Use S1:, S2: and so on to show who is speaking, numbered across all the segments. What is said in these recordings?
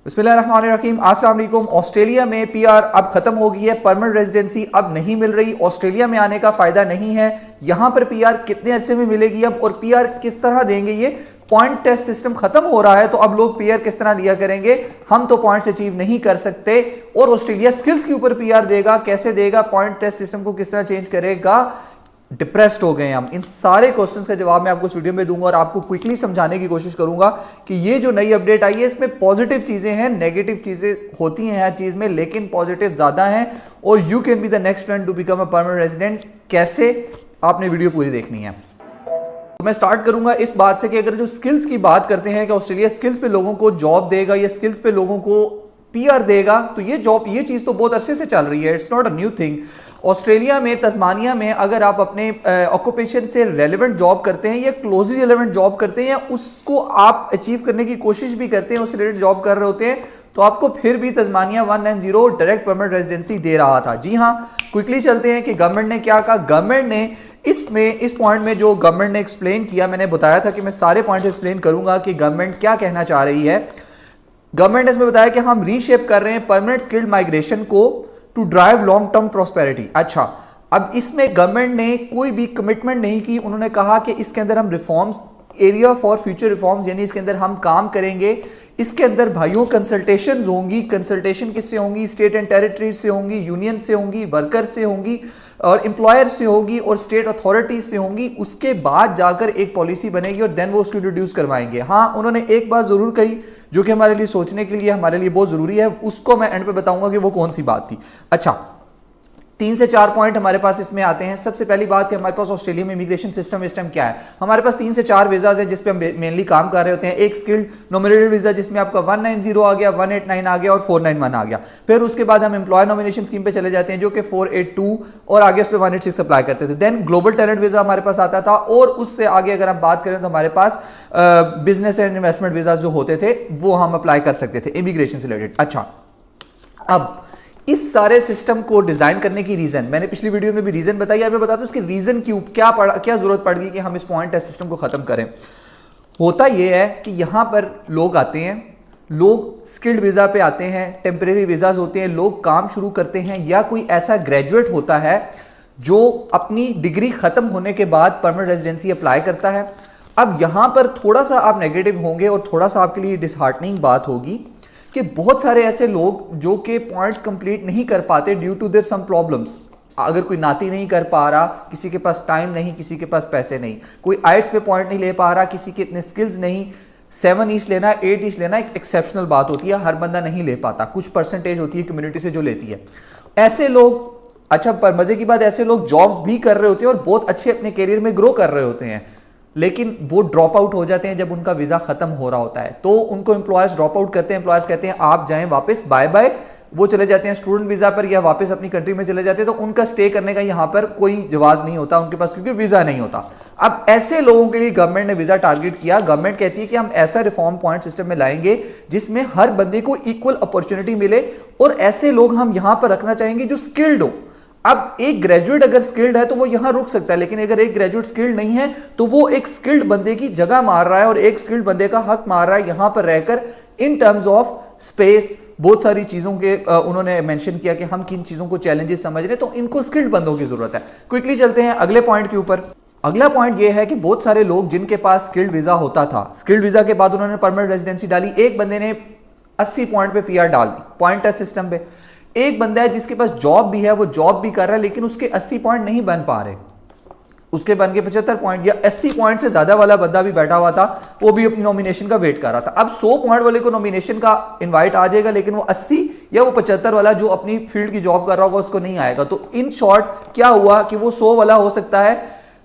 S1: बिस्मिल्लाहिर्रहमानिर्रहीम। अस्सलाम वालेकुम। ऑस्ट्रेलिया में पीआर अब खत्म हो गई है, परमानेंट रेजिडेंसी अब नहीं मिल रही। ऑस्ट्रेलिया में आने का फायदा नहीं है। यहां पर पीआर कितने अरसे में मिलेगी अब, और पीआर किस तरह देंगे? ये पॉइंट टेस्ट सिस्टम खत्म हो रहा है, तो अब लोग पीआर किस तरह लिया करेंगे? हम तो पॉइंट्स अचीव नहीं कर सकते, और ऑस्ट्रेलिया स्किल्स के ऊपर पीआर देगा, कैसे देगा? पॉइंट टेस्ट सिस्टम को किस तरह चेंज करेगा? डिप्रेस्ड हो गए हम। इन सारे क्वेश्चंस का जवाब मैं आपको इस वीडियो में दूंगा और आपको क्विकली समझाने की कोशिश करूंगा कि ये जो नई अपडेट आई है इसमें पॉजिटिव चीजें हैं, नेगेटिव चीजें होती हैं हर चीज में, लेकिन पॉजिटिव ज्यादा हैं। और you can be the next one two become a permanent resident. कैसे? आपने वीडियो पूरी देखनी है। तो मैं स्टार्ट करूंगा इस बात से कि अगर जो स्किल्स की बात करते हैं कि ऑस्ट्रेलिया स्किल्स पे लोगों को जॉब देगा या स्किल्स पे लोगों को पीआर देगा, तो ये चीज तो बहुत अरसे से चल रही है। It's not a new thing. Australia में, तस्मानिया में, अगर आप अपने ऑक्यूपेशन से रेलेवेंट जॉब करते हैं या क्लोजली रेलेवेंट जॉब करते हैं या उसको आप अचीव करने की कोशिश भी करते हैं, उससे रिलेटेड जॉब कर रहे होते हैं, तो आपको फिर भी तस्मानिया 190 डायरेक्ट परमानेंट रेजिडेंसी दे रहा था। जी हाँ, क्विकली चलते हैं कि गवर्नमेंट ने क्या कहा। गवर्नमेंट ने इस पॉइंट में जो गवर्नमेंट ने एक्सप्लेन किया, मैंने बताया था कि मैं सारे पॉइंट एक्सप्लेन करूंगा कि गवर्नमेंट क्या कहना चाह रही है। गवर्नमेंट ने इसमें बताया कि हम रीशेप कर रहे हैं परमानेंट स्किल्ड माइग्रेशन को to drive long term prosperity. अच्छा, अब इसमें गवर्नमेंट ने कोई भी कमिटमेंट नहीं की। उन्होंने कहा कि इसके अंदर हम reforms, area for future reforms, यानी इसके अंदर हम काम करेंगे। इसके अंदर भाइयों कंसल्टेशन होंगी। कंसल्टेशन किससे होंगी? स्टेट एंड टेरिटरी से होंगी, यूनियन से होंगी, वर्कर से होंगी, और एम्प्लॉयर से होगी, और स्टेट अथॉरिटीज से होंगी। उसके बाद जाकर एक पॉलिसी बनेगी और देन वो उसको इंट्रोड्यूस करवाएंगे। हाँ, उन्होंने एक बात जरूर कही जो कि हमारे लिए सोचने के लिए, हमारे लिए बहुत जरूरी है, उसको मैं एंड पे बताऊंगा कि वो कौन सी बात थी। अच्छा, 3 से 4 पॉइंट हमारे पास इसमें आते हैं। सबसे पहली बात कि हमारे पास ऑस्ट्रेलिया में इमिग्रेशन सिस्टम इस टाइम क्या है। हमारे पास 3 से 4 वीजाज हैं जिस पे हम मेनली काम कर रहे होते हैं। एक स्किल्ड नॉमिनेटेड वीजा जिसमें आपका 190 आ गया, 189 आ गया और 491 आ गया। फिर उसके बाद हम एम्प्लॉयर नॉमिनेशन स्कीम पे चले जाते हैं जो कि 482 और आगे उस पर 186 अप्लाई करते थे। देन ग्लोबल टैलेंट वीजा हमारे पास आता था, और उससे आगे अगर हम बात करें तो हमारे पास बिजनेस एंड इन्वेस्टमेंट वीजा जो होते थे वो हम अप्लाई कर सकते थे इमिग्रेशन से रिलेटेड। अच्छा, अब इस सारे सिस्टम को डिजाइन करने की रीजन मैंने पिछली वीडियो में भी रीजन बताई, अब मैं बताता हूं उसके रीजन क्या जरूरत पड़ गई कि हम इस पॉइंट टेस्ट सिस्टम को खत्म करें। होता यह है कि यहां पर लोग आते हैं, लोग स्किल्ड वीजा पे आते हैं, टेम्परेरी वीजाज होते हैं, लोग काम शुरू करते हैं, या कोई ऐसा ग्रेजुएट होता है जो अपनी डिग्री खत्म होने के बाद परमानेंट रेजिडेंसी अप्लाई करता है। अब यहां पर थोड़ा सा आप नेगेटिव होंगे और थोड़ा सा आपके लिए डिसहार्टनिंग बात होगी कि बहुत सारे ऐसे लोग जो कि पॉइंट्स कंप्लीट नहीं कर पाते due to their some problems. अगर कोई नाती नहीं कर पा रहा, किसी के पास टाइम नहीं, किसी के पास पैसे नहीं, कोई आइट्स पे पॉइंट नहीं ले पा रहा, किसी के इतने स्किल्स नहीं, 7 ईस्ट लेना, 8 ईस्ट लेना एक एक्सेप्शनल बात होती है, हर बंदा नहीं ले पाता, कुछ परसेंटेज होती है कम्युनिटी से जो लेती है। ऐसे लोग, अच्छा पर मजे की बात, ऐसे लोग जॉब्स भी कर रहे होते हैं और बहुत अच्छे अपने करियर में ग्रो कर रहे होते हैं, लेकिन वो ड्रॉप आउट हो जाते हैं जब उनका वीजा खत्म हो रहा होता है। तो उनको एम्प्लॉयर्स ड्रॉप आउट करते हैं, एम्प्लॉयर्स कहते हैं आप जाएं वापस, बाय बाय। वो चले जाते हैं स्टूडेंट वीजा पर या वापस अपनी कंट्री में चले जाते हैं, तो उनका स्टे करने का यहाँ पर कोई जवाब नहीं होता उनके पास, क्योंकि वीजा नहीं होता। अब ऐसे लोगों के लिए गवर्नमेंट ने वीजा टारगेट किया। गवर्नमेंट कहती है कि हम ऐसा रिफॉर्म पॉइंट सिस्टम में लाएंगे जिसमें हर बंदे को इक्वल अपॉर्चुनिटी मिले, और ऐसे लोग हम यहां पर रखना चाहेंगे जो स्किल्ड हो। अब एक ग्रेजुएट अगर स्किल्ड है तो वो यहां रुक सकता है, लेकिन अगर एक ग्रेजुएट स्किल्ड नहीं है तो वो एक स्किल्ड बंदे की जगह मार रहा है और एक स्किल्ड बंदे का हक मार रहा है यहां पर रहकर। इन टर्म्स ऑफ स्पेस बहुत सारी चीजों के उन्होंने मेंशन किया कि हम किन चीजों को चैलेंजेस समझ रहे हैं, तो इनको स्किल्ड बंदों की जरूरत है। क्विकली चलते हैं अगले पॉइंट के ऊपर। अगला पॉइंट यह है कि बहुत सारे लोग जिनके पास स्किल्ड वीजा होता था, स्किल्ड वीजा के बाद उन्होंने परमानेंट रेजिडेंसी डाली। एक बंदे ने 80 पॉइंट पे पीआर डाल दी पॉइंट टेस्ट सिस्टम पे। एक बंदा है जिसके पास जॉब भी है, वो जॉब भी कर रहा है, लेकिन उसके 80 पॉइंट नहीं बन पा रहे, उसके बन के 75 पॉइंट या 80 पॉइंट से ज्यादा वाला बंदा भी बैठा हुआ था, वो भी अपनी नॉमिनेशन का वेट कर रहा था। अब 100 पॉइंट वाले को नॉमिनेशन का इनवाइट आ जाएगा, लेकिन वो 80 या वो 75 वाला जो अपनी फील्ड की जॉब कर रहा होगा उसको नहीं आएगा। तो इन शॉर्ट क्या हुआ कि वो 100 वाला हो सकता है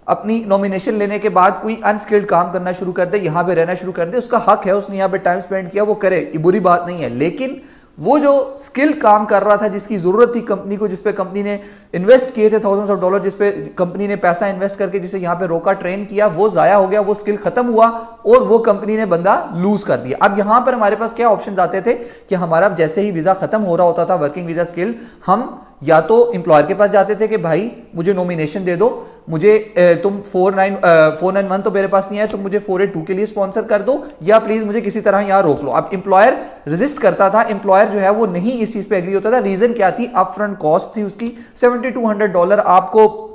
S1: अपनी नॉमिनेशन लेने के बाद कोई अनस्किल्ड काम करना शुरू कर दे, यहां पे रहना शुरू कर दे, उसका हक है, उसने यहां पे टाइम स्पेंड किया, वो करे, ये बुरी बात नहीं है। लेकिन वो जो स्किल काम कर रहा था, जिसकी जरूरत थी कंपनी को, जिसपे कंपनी ने इन्वेस्ट किए थे थाउजेंड्स ऑफ डॉलर, जिसपे कंपनी ने पैसा इन्वेस्ट करके जिसे यहाँ पे रोका, ट्रेन किया, वो जाया हो गया, वो स्किल खत्म हुआ और वो कंपनी ने बंदा लूज कर दिया। अब यहां पर हमारे पास क्या ऑप्शन आते थे कि हमारा जैसे ही वीजा खत्म हो रहा होता था, वर्किंग वीजा स्किल, हम या तो एम्प्लॉयर के पास जाते थे कि भाई मुझे नॉमिनेशन दे दो, मुझे तुम 491 तो मेरे पास नहीं है, तुम मुझे 482 के लिए स्पॉन्सर कर दो, या प्लीज मुझे किसी तरह यहां रोक लो। अब एम्प्लॉयर रेजिस्ट करता था, एम्प्लॉयर जो है वो नहीं इस चीज पे एग्री होता था। रीजन क्या थी? अपफ्रंट कॉस्ट थी उसकी $7200 आपको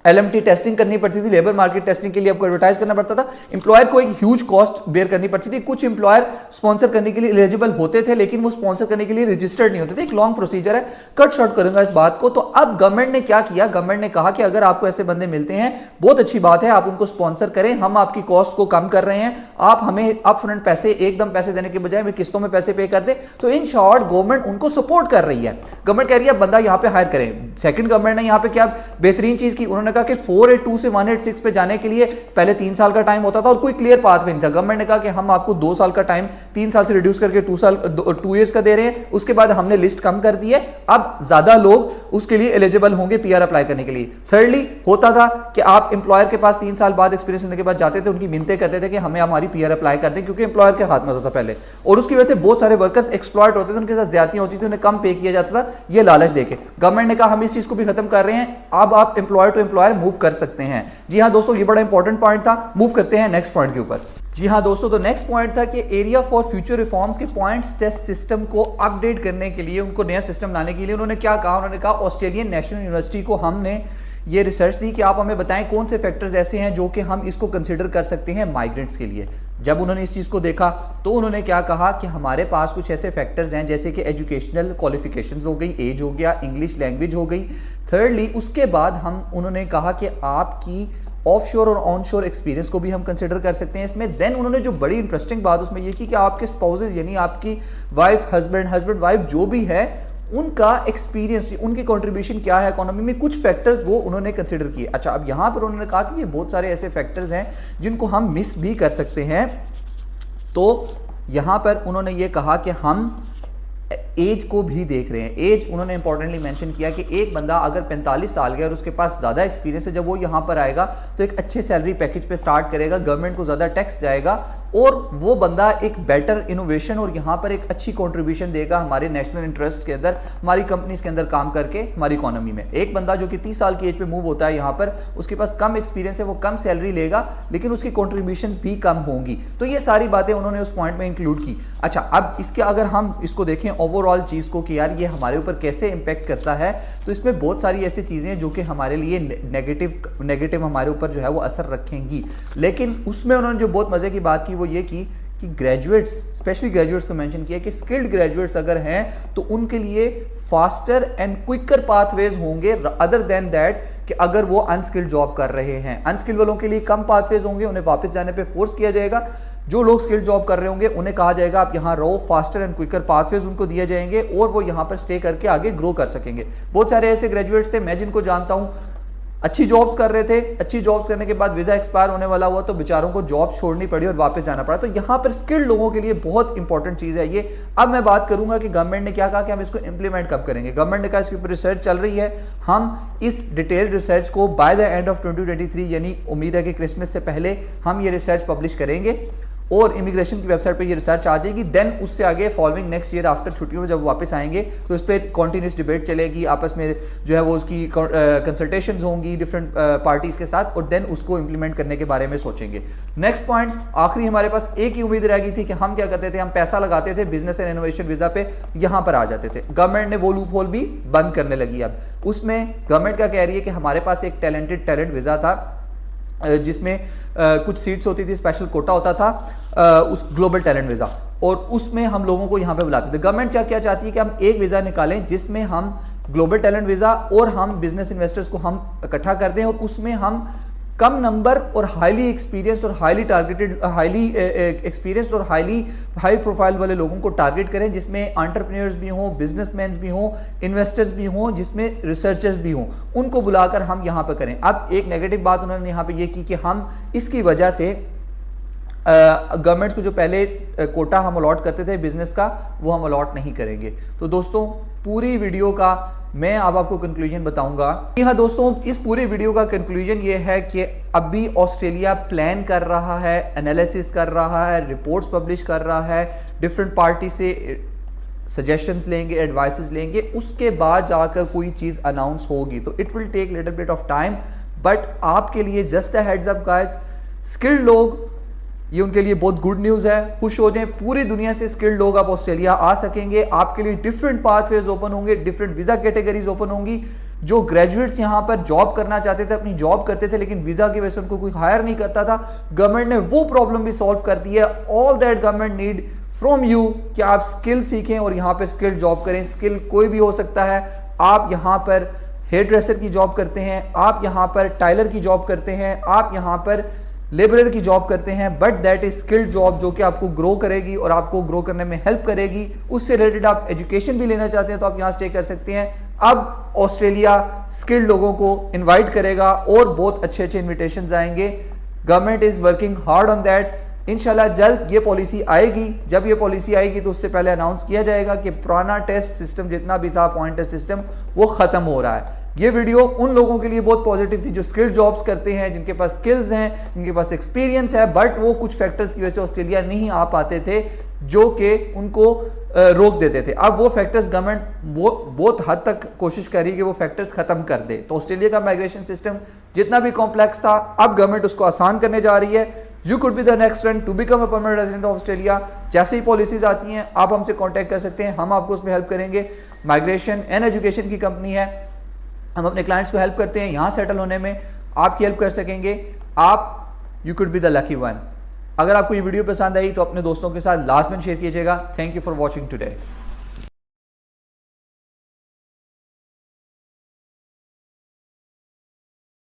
S1: LMT टेस्टिंग करनी पड़ती थी, लेबर मार्केट टेस्टिंग के लिए आपको एडवर्टाइज करना पड़ता था। एम्प्लॉयर को एक ह्यूज कॉस्ट बेयर करनी पड़ती थी। कुछ एम्प्लॉयर स्पॉन्सर करने के लिए एलिजिबल होते थे, लेकिन वो स्पॉन्सर करने के लिए रजिस्टर्ड नहीं होते थे। एक लॉन्ग प्रोसीजर है, कट शॉर्ट करूंगा इस बात को। तो अब गवर्नमेंट ने क्या किया? गवर्नमेंट ने कहा कि अगर आपको ऐसे बंदे मिलते हैं, बहुत अच्छी बात है, आप उनको स्पॉन्सर करें, हम आपकी कॉस्ट को कम कर रहे हैं, आप हमें अप फ्रंट पैसे एकदम पैसे देने के बजाय हमें किस्तों में पैसे पे कर दे। तो इन शॉर्ट गवर्नमेंट उनको सपोर्ट कर रही है। गवर्नमेंट कह रही है बंदा यहां पे हायर करें। सेकंड गवर्नमेंट ने यहां पे क्या बेहतरीन चीज की? उन्होंने कहा कि 482 से 186 पे जाने के लिए पहले 3 साल का टाइम होता था और कोई क्लियर पाथवे नहीं था। गवर्नमेंट ने कहा कि हम आपको 2 साल का टाइम 3 साल से रिड्यूस करके 2 इयर्स का दे रहे हैं। उसके बाद हमने लिस्ट कम कर दी है, अब ज्यादा लोग उसके लिए एलिजिबल होंगे पीआर अप्लाई करने के लिए। थर्डली होता था कि आप एम्प्लॉयर के पास 3 साल बाद एक्सपीरियंस होने के बाद जाते थे, उनकी मिन्नतें करते थे कि हमें हमारी पीआर अप्लाई कर दें, क्योंकि एम्प्लॉयर के हाथ में होता था पहले, और उसकी वजह से बहुत सारे वर्कर्स एक्सप्लॉइट होते थे, उनके साथ ज्यादतियां होती थी, उन्हें कम पे किया जाता था ये लालच देके। गवर्नमेंट ने कहा हम इस चीज को भी खत्म कर रहे हैं, अब आप एम्प्लॉयर टू एम्प्लॉयर मूव कर सकते हैं। जी हाँ दोस्तों, ये बड़ा इंपॉर्टेंट पॉइंट था। मूव करते हैं नेक्स्ट पॉइंट के ऊपर। जी हाँ दोस्तों, तो नेक्स्ट पॉइंट था कि एरिया फॉर फ्यूचर रिफॉर्म्स के पॉइंट्स टेस्ट सिस्टम को अपडेट करने के लिए, उनको नया सिस्टम लाने के लिए उन्होंने क्या कहा? उन्होंने कहा ऑस्ट्रेलियन नेशनल यूनिवर्सिटी को हमने ये रिसर्च दी कि आप हमें बताएं कौन से फैक्टर्स ऐसे हैं जो कि हम इसको कंसिडर कर सकते हैं माइग्रेंट्स के लिए। जब उन्होंने इस चीज़ को देखा तो उन्होंने क्या कहा कि हमारे पास कुछ ऐसे फैक्टर्स हैं जैसे कि एजुकेशनल क्वालिफिकेशंस हो गई, एज हो गया, इंग्लिश लैंग्वेज हो गई। थर्डली उसके बाद उन्होंने कहा कि आपकी ऑफशोर और ऑनशोर एक्सपीरियंस को भी हम कंसिडर कर सकते हैं इसमें। देन उन्होंने जो बड़ी इंटरेस्टिंग बात उसमें ये की कि आपके स्पाउसेज यानी आपकी वाइफ, हस्बैंड वाइफ जो भी है, उनका एक्सपीरियंस, उनकी कंट्रीब्यूशन क्या है इकोनॉमी में, कुछ फैक्टर्स वो उन्होंने कंसिडर किए। अच्छा, अब यहां पर उन्होंने कहा कि ये बहुत सारे ऐसे फैक्टर्स हैं जिनको हम मिस भी कर सकते हैं। तो यहां पर उन्होंने ये कहा कि हम एज को भी देख रहे हैं। एज उन्होंने इंपॉर्टेंटली मेंशन किया कि एक बंदा अगर 45 साल का और उसके पास ज़्यादा एक्सपीरियंस है, जब वो यहाँ पर आएगा तो एक अच्छे सैलरी पैकेज पे स्टार्ट करेगा, गवर्नमेंट को ज़्यादा टैक्स जाएगा और वो बंदा एक बेटर इनोवेशन और यहाँ पर एक अच्छी कंट्रीब्यूशन देगा हमारे नेशनल इंटरेस्ट के अंदर, हमारी कंपनीज के अंदर काम करके हमारी इकोनॉमी में। एक बंदा जो कि 30 साल की एज पे मूव होता है यहाँ पर, उसके पास कम एक्सपीरियंस है, वो कम सैलरी लेगा लेकिन उसकी कॉन्ट्रीब्यूशन भी कम होंगी। तो ये सारी बातें उन्होंने उस पॉइंट में इंक्लूड की। अच्छा, अब इसके अगर हम इसको देखें ओवरऑल चीज़ को कि यार ये हमारे ऊपर कैसे इंपैक्ट करता है, तो इसमें बहुत सारी ऐसी चीज़ें हैं जो कि हमारे लिए नेगेटिव हमारे ऊपर जो है वो असर रखेंगी। लेकिन उसमें उन्होंने जो बहुत मज़े की बात की वो ये की कि ग्रेजुएट्स, स्पेशली ग्रेजुएट्स को मेंशन किया कि स्किल्ड ग्रेजुएट्स अगर हैं तो उनके लिए फास्टर एंड क्विकर पाथवेज होंगे अदर देन दैट कि अगर वो अनस्किल्ड जॉब कर रहे हैं। अनस्किल्ड वालों के लिए कम पाथवेज होंगे, उन्हें वापस जाने पे फोर्स किया जाएगा। जो लोग स्किल्ड जॉब कर रहे होंगे उन्हें कहा जाएगा आप यहाँ रहो, फास्टर एंड क्विकर पाथवेज उनको दिए जाएंगे और वो यहाँ पर स्टे करके आगे ग्रो कर सकेंगे। बहुत सारे ऐसे ग्रेजुएट्स थे, मैं जिनको जानता हूँ, अच्छी जॉब्स कर रहे थे, अच्छी जॉब्स करने के बाद वीजा एक्सपायर होने वाला हुआ तो बेचारों को जॉब छोड़नी पड़ी और वापस जाना पड़ा। तो यहाँ पर स्किल्ड लोगों के लिए बहुत इंपॉर्टेंट चीज़ है ये। अब मैं बात करूंगा कि गवर्नमेंट ने क्या कहा कि हम इसको इंप्लीमेंट कब करेंगे। गवर्नमेंट ने कहा इसके ऊपर रिसर्च चल रही है, हम इस डिटेल रिसर्च को बाय द एंड ऑफ 2023 यानी उम्मीद है कि क्रिसमस से पहले हम ये रिसर्च पब्लिश करेंगे और इमिग्रेशन की वेबसाइट पे ये रिसर्च आ जाएगी। देन उससे आगे फॉलोइंग नेक्स्ट ईयर आफ्टर छुट्टियों में जब वापस आएंगे तो इस पर कॉन्टिन्यूस डिबेट चलेगी, आपस में जो है वो उसकी कंसल्टेशंस होंगी डिफरेंट पार्टीज के साथ और देन उसको इंप्लीमेंट करने के बारे में सोचेंगे। नेक्स्ट पॉइंट, आखिरी हमारे पास एक ही उम्मीद रह गई थी कि हम क्या करते थे, हम पैसा लगाते थे बिजनेस एंड इनोवेशन वीजा पे, यहाँ पर आ जाते थे। गवर्नमेंट ने वो लूप होल भी बंद करने लगी। अब उसमें गवर्नमेंट क्या कह रही है कि हमारे पास एक टैलेंट वीजा था जिसमें कुछ सीट्स होती थी, स्पेशल कोटा होता था उस ग्लोबल टैलेंट वीज़ा, और उसमें हम लोगों को यहाँ पे बुलाते थे। गवर्नमेंट क्या चाहती है कि हम एक वीज़ा निकालें जिसमें हम ग्लोबल टैलेंट वीज़ा और हम बिजनेस इन्वेस्टर्स को हम इकट्ठा कर दें और उसमें हम कम नंबर और हाईली एक्सपीरियंस और हाईली टारगेटेड, हाईली एक्सपीरियंस और हाई प्रोफाइल वाले लोगों को टारगेट करें, जिसमें एंटरप्रेन्योर्स भी हों, बिजनेसमैन भी हों, इन्वेस्टर्स भी हों, जिसमें रिसर्चर्स भी हों, उनको बुलाकर हम यहाँ पर करें। अब एक नेगेटिव बात उन्होंने यहाँ पे ये की कि हम इसकी वजह से गवर्नमेंट को जो पहले कोटा हम अलॉट करते थे बिजनेस का, वो हम अलॉट नहीं करेंगे। तो दोस्तों पूरी वीडियो का मैं अब आपको कंक्लूजन बताऊंगा। हाँ दोस्तों, इस पूरे वीडियो का कंक्लूजन ये है कि अभी ऑस्ट्रेलिया प्लान कर रहा है, एनालिसिस कर रहा है, रिपोर्ट्स पब्लिश कर रहा है, डिफरेंट पार्टी से सजेशंस लेंगे, एडवाइसेस लेंगे, उसके बाद जाकर कोई चीज़ अनाउंस होगी। तो it will take little bit of time, but आपके लिए just a heads up guys, skilled लोग, ये उनके लिए बहुत गुड न्यूज़ है, खुश हो जाएं। पूरी दुनिया से स्किल्ड लोग आप ऑस्ट्रेलिया आ सकेंगे, आपके लिए डिफरेंट पाथवेज ओपन होंगे, डिफरेंट वीज़ा कैटेगरीज ओपन होंगी। जो ग्रेजुएट्स यहाँ पर जॉब करना चाहते थे, अपनी जॉब करते थे, लेकिन वीज़ा की वजह से उनको कोई हायर नहीं करता था, गवर्नमेंट ने वो प्रॉब्लम भी सॉल्व कर दी है। All that government need from you कि आप स्किल सीखें और यहाँ पर स्किल जॉब करें। स्किल कोई भी हो सकता है, आप यहाँ पर हेयर ड्रेसर की जॉब करते हैं, आप यहाँ पर टाइलर की जॉब करते हैं, आप यहाँ पर लेबरर की जॉब करते हैं, but that is skilled job जो कि आपको ग्रो करेगी और आपको ग्रो करने में हेल्प करेगी। उससे रिलेटेड आप एजुकेशन भी लेना चाहते हैं तो आप यहाँ स्टे कर सकते हैं। अब ऑस्ट्रेलिया स्किल्ड लोगों को इनवाइट करेगा और बहुत अच्छे अच्छे इन्विटेशंस आएंगे। Government is working hard on that. इंशाल्लाह जल्द ये पॉलिसी आएगी। जब ये पॉलिसी आएगी तो उससे पहले अनाउंस किया जाएगा कि पुराना टेस्ट सिस्टम जितना भी था, पॉइंट टेस्ट सिस्टम, वो खत्म हो रहा है। ये वीडियो उन लोगों के लिए बहुत पॉजिटिव थी जो स्किल जॉब्स करते हैं, जिनके पास स्किल्स हैं, जिनके पास एक्सपीरियंस है, बट वो कुछ फैक्टर्स की वजह से ऑस्ट्रेलिया नहीं आ पाते थे जो कि उनको रोक देते थे। अब वो फैक्टर्स गवर्नमेंट बहुत हद तक कोशिश कर रही है कि वो फैक्टर्स खत्म कर दे। तो ऑस्ट्रेलिया का माइग्रेशन सिस्टम जितना भी कॉम्प्लेक्स था, अब गवर्नमेंट उसको आसान करने जा रही है। You could be the next one two become a permanent resident of Australia. जैसे ही पॉलिसीज आती हैं आप हमसे कॉन्टैक्ट कर सकते हैं, हम आपको उसमें हेल्प करेंगे। माइग्रेशन एंड एजुकेशन की कंपनी है, हम अपने क्लाइंट्स को हेल्प करते हैं, यहाँ सेटल होने में आपकी हेल्प कर सकेंगे। आप you could be the lucky one. अगर आपको ये वीडियो पसंद आई तो अपने दोस्तों के साथ लास्ट में शेयर कीजिएगा। Thank you for watching today.